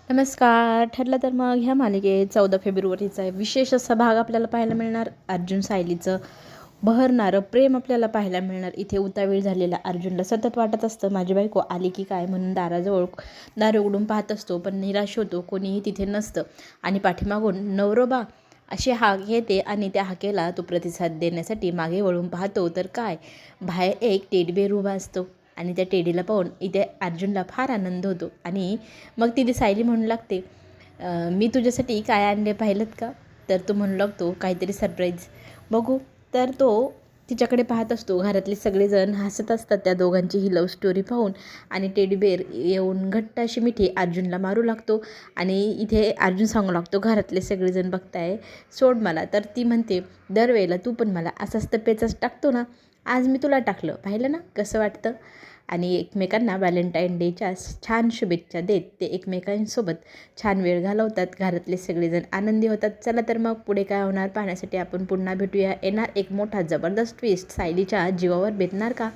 नमस्कार. ठरलं तर मग ह्या मालिकेत 14 फेब्रुवारीचा विशेष असा भाग आपल्याला पाहायला मिळणार. अर्जुन सायलीचं बहरणारं प्रेम आपल्याला पाहायला मिळणार. इथे उतावीळ झालेल्या अर्जुनला सतत वाटत असतं माझी बायको आली की काय म्हणून दाराजवळ दार उघडून पाहत असतो, पण निराश होतो. कोणीही तिथे नसतं आणि पाठीमागून नवरोबा अशी हाक येते आणि त्या हाकेला तो प्रतिसाद देण्यासाठी मागे वळून पाहतो तर काय, बाहेर एक टेडीबेर उभा असतो आणि त्या टेडीला पाहून इथे अर्जुनला फार आनंद होतो. आणि मग तिथे सायली म्हणू लागते, मी तुझ्यासाठी काय आणले पाहिलं का?" तर तो म्हणू लागतो, "काहीतरी सरप्राईज बघू." तर तो तिच्याकडे पाहत असतो. घरातले सगळेजण हसत असतात त्या दोघांची ही लव्ह स्टोरी पाहून आणि टेडीबेर येऊन घट्ट अशी मिठी अर्जुनला मारू लागतो. आणि इथे अर्जुन सांगू लागतो, "घरातले सगळेजण बघताय, सोड मला." तर ती म्हणते, "दरवेळेला तू पण मला असाच तर पेचाच टाकतो ना, आज मी तुला टाकलं, पाहिलं ना कसं वाटतं." आणि एकमेकांना व्हॅलेंटाईन डेच्या छान शुभेच्छा देत ते एकमेकांसोबत छान वेळ घालवतात. घरातले सगळेजण आनंदी होतात. चला तर मग पुढे काय होणार पाहण्यासाठी आपण पुन्हा भेटूया. येणार एक मोठा जबरदस्त ट्विस्ट सायलीच्या जीवावर बेतणार का?